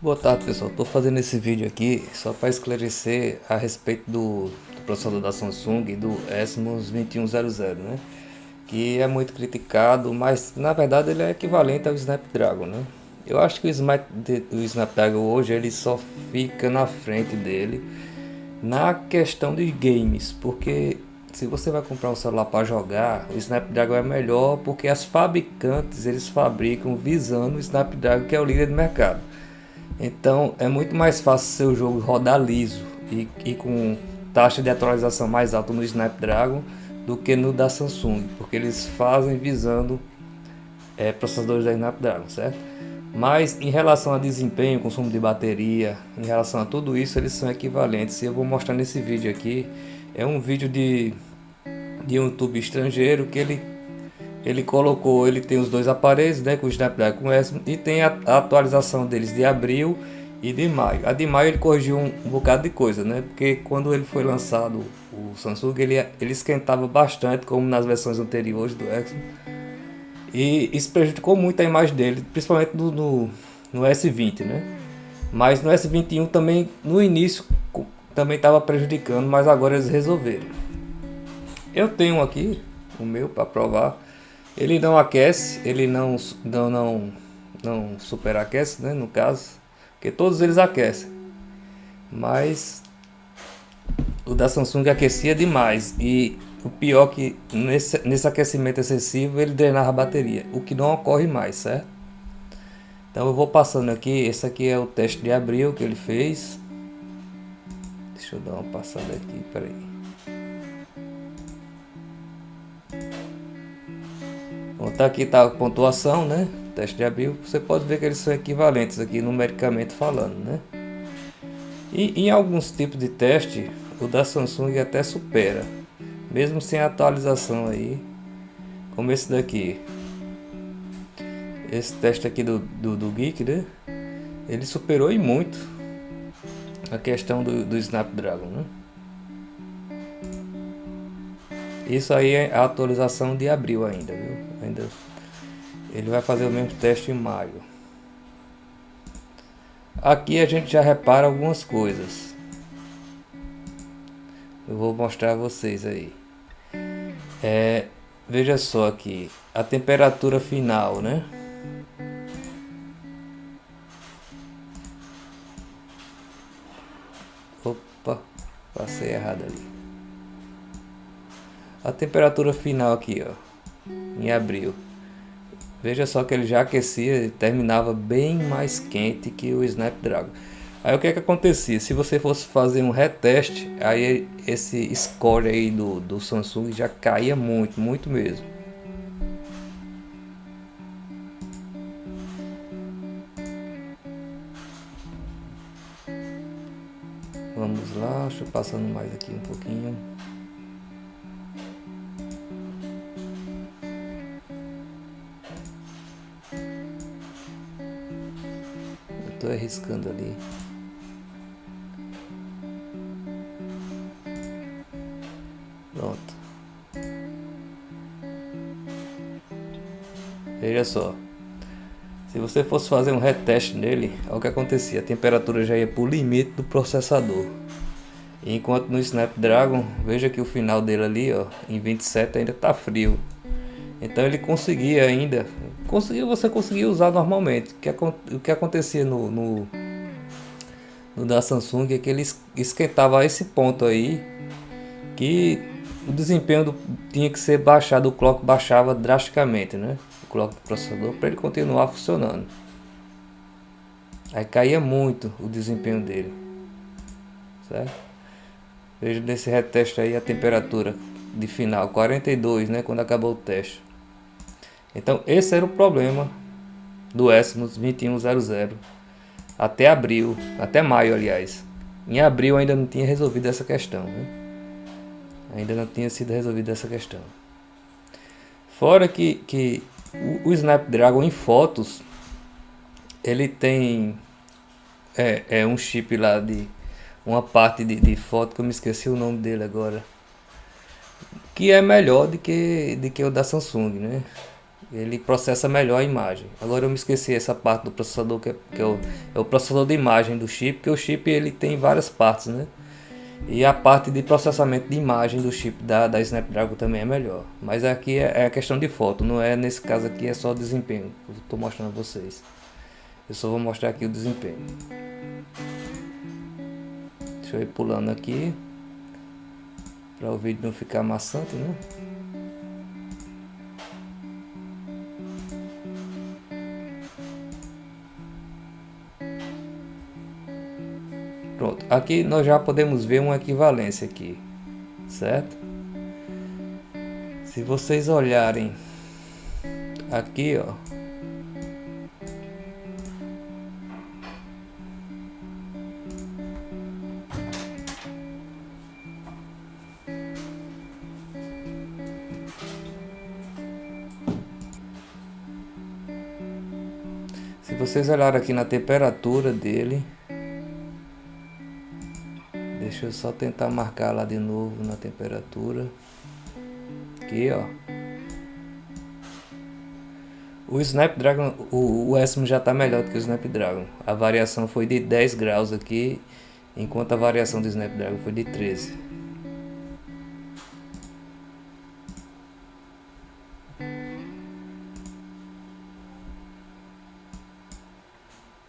Boa tarde, pessoal. Estou fazendo esse vídeo aqui só para esclarecer a respeito do processador da Samsung do Exynos 2100, né? Que é muito criticado, mas na verdade ele é equivalente ao Snapdragon, né? Eu acho que o Snapdragon hoje ele só fica na frente dele na questão de games, porque se você vai comprar um celular para jogar, o Snapdragon é melhor porque as fabricantes eles fabricam visando o Snapdragon, que é o líder do mercado. Então é muito mais fácil seu jogo rodar liso e com taxa de atualização mais alta no Snapdragon do que no da Samsung, porque eles fazem visando processadores da Snapdragon, certo? Mas em relação a desempenho, consumo de bateria, em relação a tudo isso, eles são equivalentes. E eu vou mostrar nesse vídeo aqui. É um vídeo de um YouTube estrangeiro que ele colocou, ele tem os dois aparelhos, né, com o Snapdragon com S, e tem a atualização deles de abril e de maio. A de maio ele corrigiu um bocado de coisa, né, porque quando ele foi lançado o Samsung ele esquentava bastante, como nas versões anteriores do Exynos, e isso prejudicou muito a imagem dele, principalmente no S20, né. Mas no S21 também no início também estava prejudicando, mas agora eles resolveram. Eu tenho aqui o meu para provar. Ele não aquece, ele não superaquece, né, no caso, porque todos eles aquecem. Mas o da Samsung aquecia demais e o pior que nesse aquecimento excessivo ele drenava a bateria, o que não ocorre mais, certo? Então eu vou passando aqui, esse aqui é o teste de abril que ele fez. Deixa eu dar uma passada aqui, peraí. Bom, tá aqui tá a pontuação, né? Teste de abril. Você pode ver que eles são equivalentes aqui numericamente falando, né? E em alguns tipos de teste, o da Samsung até supera, mesmo sem atualização aí, como esse daqui. Esse teste aqui do Geek, né? Ele superou e muito a questão do Snapdragon, né? Isso aí é a atualização de abril ainda, viu? Ele vai fazer o mesmo teste em maio. Aqui a gente já repara algumas coisas. Eu vou mostrar a vocês aí. Veja só aqui a temperatura final, né? Opa, passei errado ali. A temperatura final aqui, ó, em abril. Veja só que ele já aquecia e terminava bem mais quente que o Snapdragon. Aí o que é que acontecia? Se você fosse fazer um reteste, aí esse score aí do Samsung já caía muito, muito mesmo. Vamos lá, deixa eu passando mais aqui um pouquinho. Estou arriscando ali. Pronto. Veja só. Se você fosse fazer um reteste nele, olha o que acontecia. A temperatura já ia para o limite do processador. Enquanto no Snapdragon, veja que o final dele ali, ó, em 27 ainda está frio. Então ele conseguia ainda, você conseguia usar normalmente. O que acontecia no da Samsung é que ele esquentava a esse ponto aí, que o desempenho tinha que ser baixado, o clock baixava drasticamente, né? O clock do processador para ele continuar funcionando. Aí caía muito o desempenho dele, certo? Veja nesse reteste aí a temperatura de final 42, né? Quando acabou o teste. Então esse era o problema do Exynos 2100 até abril, até maio aliás. Em abril ainda não tinha resolvido essa questão, né? Ainda não tinha sido resolvida essa questão. Fora que o Snapdragon em fotos ele tem um chip lá de uma parte de foto que eu me esqueci o nome dele agora, que é melhor do que o da Samsung, né? ele processa melhor a imagem. Agora eu me esqueci essa parte do processador é o processador de imagem do chip, porque o chip ele tem várias partes, né? E a parte de processamento de imagem do chip da Snapdragon também é melhor. Mas aqui é a questão de foto, não é, nesse caso aqui é só desempenho. Eu estou mostrando a vocês. Eu só vou mostrar aqui o desempenho. Deixa eu ir pulando aqui para o vídeo não ficar maçante, né? Pronto, aqui nós já podemos ver uma equivalência aqui, certo? Se vocês olharem aqui, ó, se vocês olharem aqui na temperatura dele, deixa eu só tentar marcar lá de novo na temperatura. Aqui, ó. O Snapdragon, o Exynos já está melhor do que o Snapdragon. A variação foi de 10 graus aqui, enquanto a variação do Snapdragon foi de 13.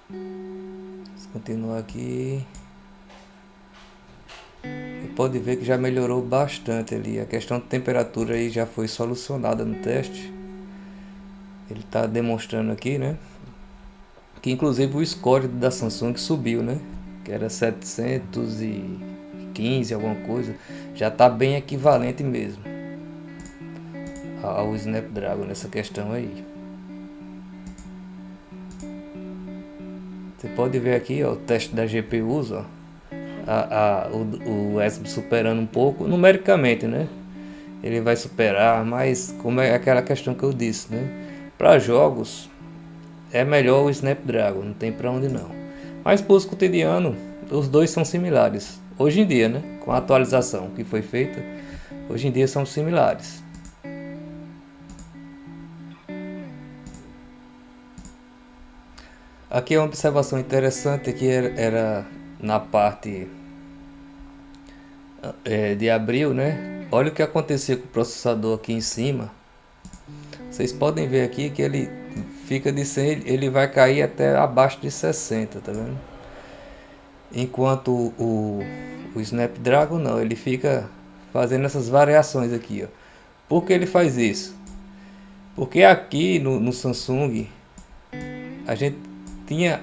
Vamos continuar aqui. Pode ver que já melhorou bastante ali. A questão de temperatura aí já foi solucionada no teste. Ele está demonstrando aqui, né? Que inclusive o score da Samsung subiu, né? Que era 715 alguma coisa. Já está bem equivalente mesmo ao Snapdragon nessa questão aí. Você pode ver aqui, ó, o teste da GPUs, ó. O Exynos superando um pouco numericamente, né? Ele vai superar, mas como é aquela questão que eu disse, né? Para jogos é melhor o Snapdragon, não tem para onde não. Mas para uso cotidiano, os dois são similares. Hoje em dia, né? Com a atualização que foi feita, hoje em dia são similares. Aqui é uma observação interessante que era na parte de abril, né? Olha o que acontecia com o processador aqui em cima. Vocês podem ver aqui que ele fica de 100, ele vai cair até abaixo de 60, tá vendo? Enquanto o Snapdragon não, ele fica fazendo essas variações aqui, ó. Por que ele faz isso? Porque aqui no Samsung a gente tinha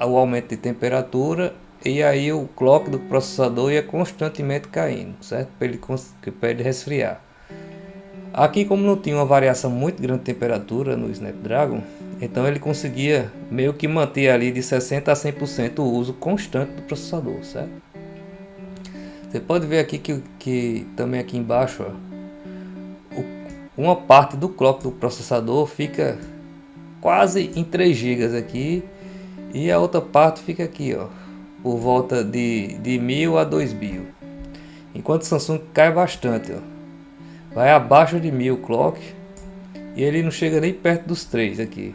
o aumento de temperatura e aí o clock do processador ia constantemente caindo, certo? Para ele resfriar. Aqui, como não tinha uma variação muito grande de temperatura no Snapdragon, então ele conseguia meio que manter ali de 60 a 100% o uso constante do processador, certo? Você pode ver aqui que também aqui embaixo, ó, uma parte do clock do processador fica quase em 3 GB aqui e a outra parte fica aqui, ó, por volta de 1000 a 2000. Enquanto o Samsung cai bastante, ó, vai abaixo de 1000 clock e ele não chega nem perto dos 3 aqui,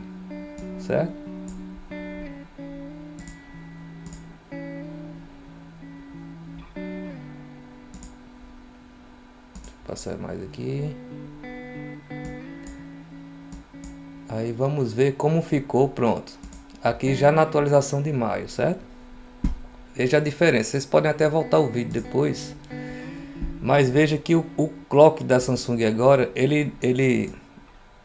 certo? Vou passar mais aqui. Aí vamos ver como ficou. Pronto. Aqui já na atualização de maio, certo? Veja a diferença. Vocês podem até voltar o vídeo depois. Mas veja que o clock da Samsung agora, ele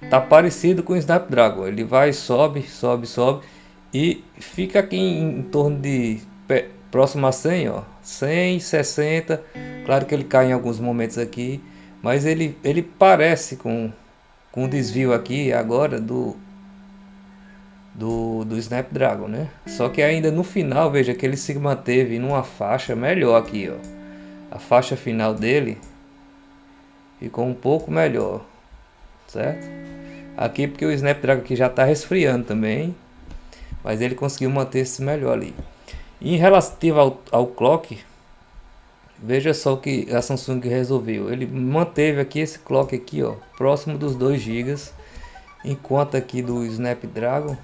tá parecido com o Snapdragon. Ele vai, sobe, sobe, sobe. E fica aqui em torno de próximo a 100, ó. 100, 60. Claro que ele cai em alguns momentos aqui. Mas ele parece com um desvio aqui agora do Snapdragon, né? Só que ainda no final, veja que ele se manteve numa faixa melhor aqui, ó. A faixa final dele ficou um pouco melhor, certo? Aqui porque o Snapdragon aqui já está resfriando também, mas ele conseguiu manter-se melhor ali. E em relativo ao clock, veja só o que a Samsung resolveu. Ele manteve aqui esse clock aqui, ó, próximo dos 2 GB. enquanto aqui do Snapdragon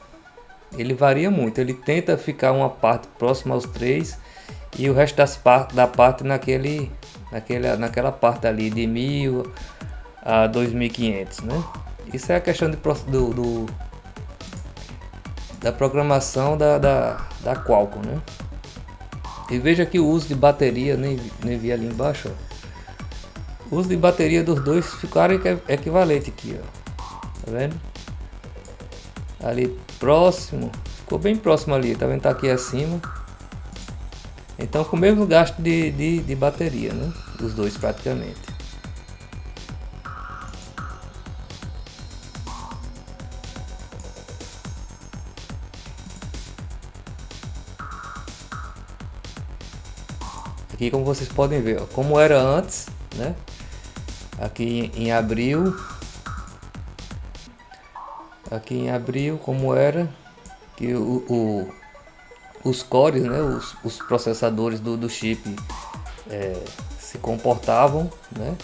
ele varia muito, ele tenta ficar uma parte próxima aos 3 e o resto da parte naquela parte ali de 1000 a 2500, né? Isso é a questão da programação da Qualcomm, né? E veja que o uso de bateria, nem vi ali embaixo, ó. O uso de bateria dos dois ficaram equivalente aqui, ó. Tá vendo? Ali próximo, ficou bem próximo ali, tá vendo? Tá aqui acima. Então com o mesmo gasto de bateria, né? Os dois praticamente. Aqui como vocês podem ver, ó, como era antes, né? Aqui em abril como era que os cores, né, os processadores do chip se comportavam, né?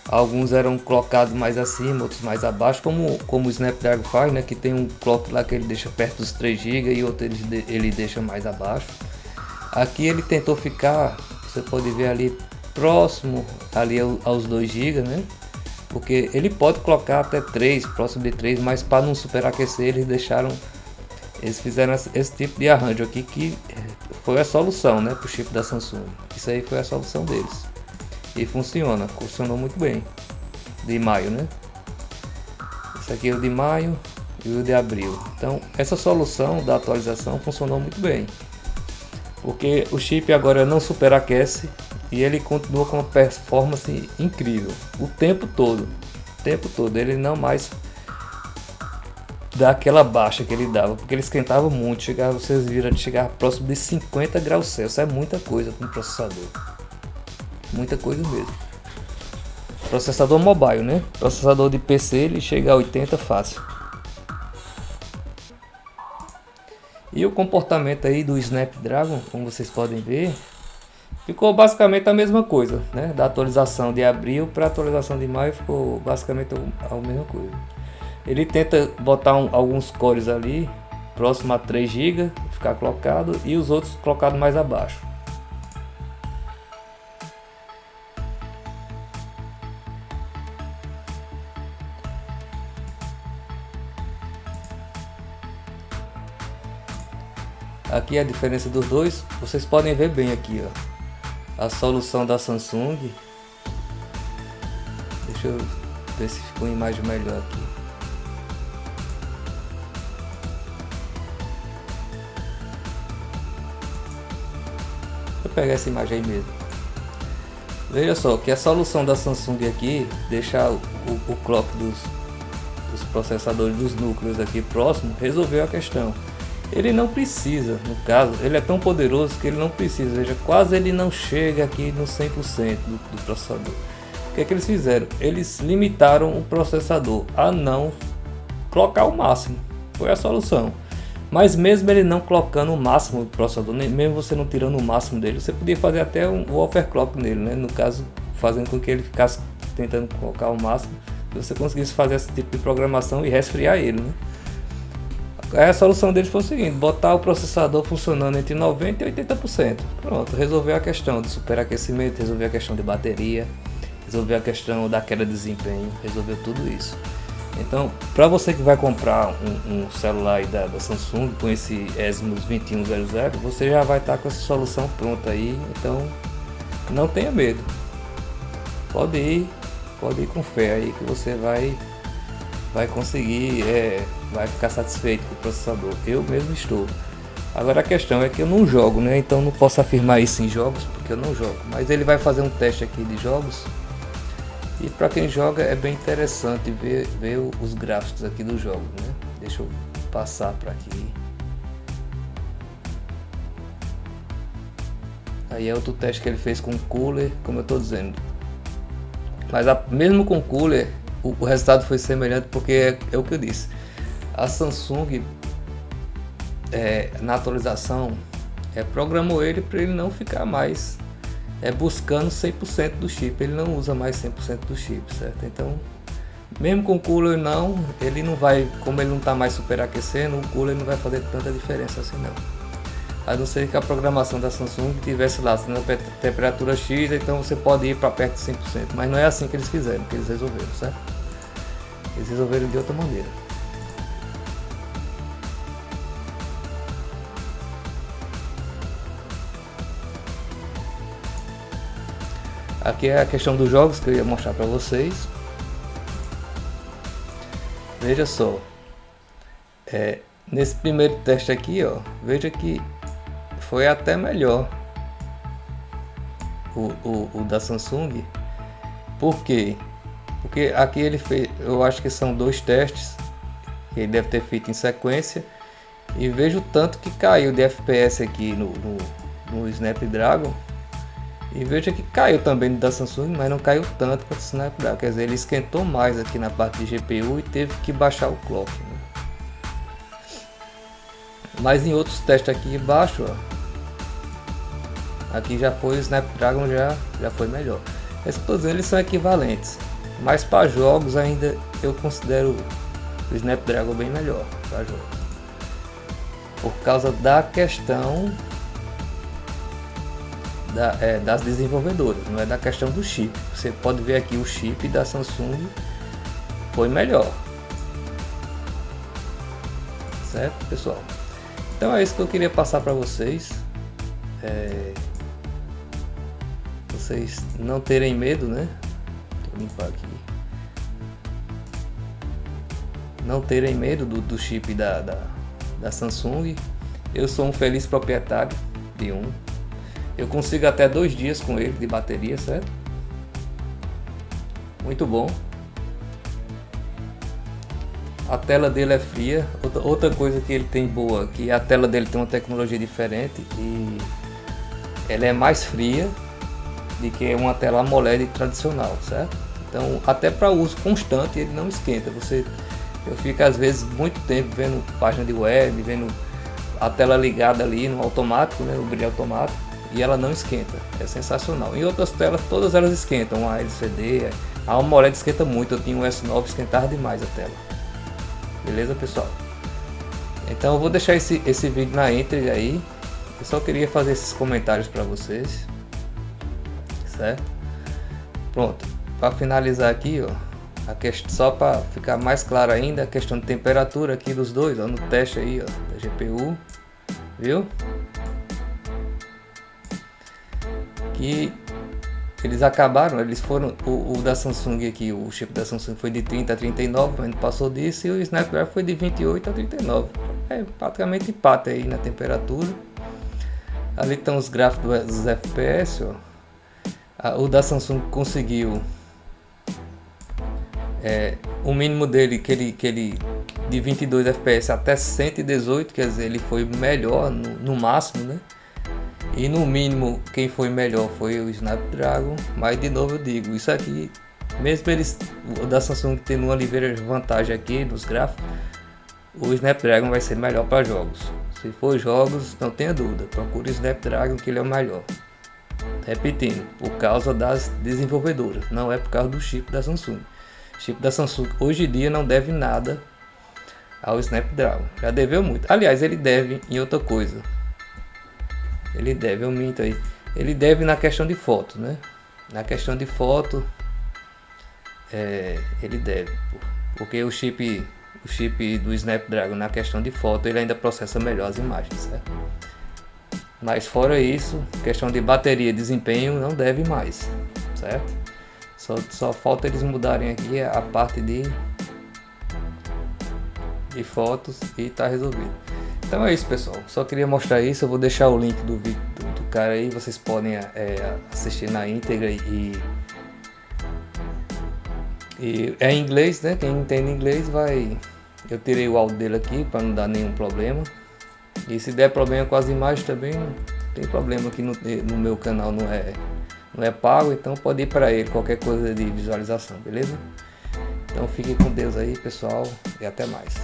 Alguns eram colocados mais acima, outros mais abaixo, como o Snapdragon faz, né? Que tem um clock lá que ele deixa perto dos 3 GB e outro ele deixa mais abaixo. Aqui ele tentou ficar, você pode ver ali próximo ali aos 2 GB, né? Porque ele pode colocar até 3, próximo de 3, mas para não superaquecer eles fizeram esse tipo de arranjo aqui que foi a solução, né, para o chip da Samsung. Isso aí foi a solução deles. E funcionou muito bem. De maio, né? Esse aqui é o de maio e o de abril. Então essa solução da atualização funcionou muito bem. Porque o chip agora não superaquece e ele continua com uma performance incrível o tempo todo. Ele não mais dá aquela baixa que ele dava, porque ele esquentava muito, vocês viram, ele chegava próximo de 50 graus Celsius. É muita coisa para um processador. Muita coisa mesmo. Processador mobile, né? Processador de PC ele chega a 80 fácil. E o comportamento aí do Snapdragon, como vocês podem ver, ficou basicamente a mesma coisa, né? Da atualização de abril para a atualização de maio ficou basicamente a mesma coisa. Ele tenta botar alguns cores ali próximo a 3 GB, ficar colocado, e os outros colocados mais abaixo. Aqui a diferença dos dois, vocês podem ver bem aqui, ó, a solução da Samsung. Deixa eu ver se ficou uma imagem melhor aqui. Deixa eu pegar essa imagem aí mesmo. Veja só que a solução da Samsung aqui deixa o clock dos processadores dos núcleos aqui próximo, resolveu a questão. Ele não precisa, no caso, ele é tão poderoso que ele não precisa, veja, quase ele não chega aqui no 100% do processador. O que é que eles fizeram? Eles limitaram o processador a não colocar o máximo, foi a solução. Mas mesmo ele não colocando o máximo do processador, mesmo você não tirando o máximo dele, você podia fazer até um overclock nele, né? No caso, fazendo com que ele ficasse tentando colocar o máximo, você conseguisse fazer esse tipo de programação e resfriar ele, né? Aí a solução deles foi o seguinte: botar o processador funcionando entre 90% e 80%. Pronto, resolveu a questão de superaquecimento, resolveu a questão de bateria, resolveu a questão da queda de desempenho, resolveu tudo isso. Então, para você que vai comprar um celular aí da Samsung com esse Exynos 2100, você já vai estar com essa solução pronta aí. Então, não tenha medo. Pode ir com fé aí que você vai conseguir, vai ficar satisfeito com o processador. Eu mesmo estou. Agora a questão é que eu não jogo, né? Então não posso afirmar isso em jogos porque eu não jogo. Mas ele vai fazer um teste aqui de jogos. E para quem joga é bem interessante ver os gráficos aqui dos jogos, né? Deixa eu passar para aqui. Aí é outro teste que ele fez com cooler, como eu estou dizendo. Mas mesmo com cooler, o resultado foi semelhante porque é o que eu disse. A Samsung, na atualização, programou ele para ele não ficar mais buscando 100% do chip. Ele não usa mais 100% do chip, certo? Então, Mesmo com o cooler não, ele não vai, como ele não está mais superaquecendo, o cooler não vai fazer tanta diferença assim não. A não ser que a programação da Samsung tivesse lá na temperatura X, então você pode ir para perto de 100%, mas não é assim que eles fizeram, que eles resolveram, certo? Eles resolveram de outra maneira. Aqui é a questão dos jogos que eu ia mostrar para vocês. Veja só, nesse primeiro teste aqui, ó, veja que foi até melhor o da Samsung. Por quê? Porque aqui ele fez, eu acho que são 2 testes que ele deve ter feito em sequência, e vejo o tanto que caiu de FPS aqui no Snapdragon. E veja que caiu também no da Samsung, mas não caiu tanto quanto o Snapdragon. Quer dizer, ele esquentou mais aqui na parte de GPU e teve que baixar o clock, né? Mas em outros testes aqui embaixo, ó, aqui já foi o Snapdragon, já foi melhor. Estou dizendo, eles são equivalentes, mas para jogos ainda eu considero o Snapdragon bem melhor para jogos, por causa da questão das desenvolvedoras, não é da questão do chip. Você pode ver aqui o chip da Samsung foi melhor, certo, pessoal? Então é isso que eu queria passar para vocês. Vocês não terem medo, né? Vou limpar aqui. Não terem medo do chip da Samsung. Eu sou um feliz proprietário de um. Eu consigo até 2 dias com ele de bateria, certo? Muito bom. A tela dele é fria. Outra coisa que ele tem boa, que a tela dele tem uma tecnologia diferente e ela é mais fria do que uma tela AMOLED tradicional, certo? Então, até para uso constante ele não esquenta. Eu fico às vezes muito tempo vendo página de web, vendo a tela ligada ali no automático, né, no brilho automático, e ela não esquenta. É sensacional. Em outras telas todas elas esquentam, a LCD, a AMOLED esquenta muito. Eu tinha um S9, esquentava demais a tela. Beleza, pessoal? Então eu vou deixar esse vídeo na íntegra aí. Eu só queria fazer esses comentários para vocês, certo? Pronto. Para finalizar aqui, ó, só para ficar mais claro ainda, a questão de temperatura aqui dos dois, ó, no teste aí, ó, da GPU, viu? Que eles acabaram, eles foram, o da Samsung aqui, o chip da Samsung foi de 30 a 39, mas não passou disso, e o Snapdragon foi de 28 a 39. É praticamente empate aí na temperatura. Ali estão os gráficos dos FPS, ó. O da Samsung conseguiu o mínimo dele, que ele de 22 FPS até 118, quer dizer, ele foi melhor no máximo, né? E no mínimo quem foi melhor foi o Snapdragon. Mas de novo eu digo, isso aqui, mesmo o da Samsung tendo uma ligeira vantagem aqui nos gráficos, o Snapdragon vai ser melhor para jogos. Se for jogos, não tenha dúvida, procure o Snapdragon que ele é o melhor. Repetindo, por causa das desenvolvedoras, não é por causa do chip da Samsung. O chip da Samsung hoje em dia não deve nada ao Snapdragon, já deveu muito. Aliás, ele deve em outra coisa. Ele deve, eu minto aí. Ele deve na questão de foto, né? Na questão de foto, ele deve, porque o chip do Snapdragon na questão de foto ele ainda processa melhor as imagens, certo? Mas fora isso, questão de bateria e desempenho não deve mais, certo? Só falta eles mudarem aqui a parte de fotos e tá resolvido. Então é isso, pessoal, só queria mostrar isso. Eu vou deixar o link do vídeo do cara aí, vocês podem assistir na íntegra e é em inglês, né? Quem entende inglês vai... Eu tirei o áudio dele aqui para não dar nenhum problema. E se der problema com as imagens também, não tem problema, aqui no meu canal não é pago, então pode ir para ele qualquer coisa de visualização, beleza? Então fiquem com Deus aí, pessoal, e até mais.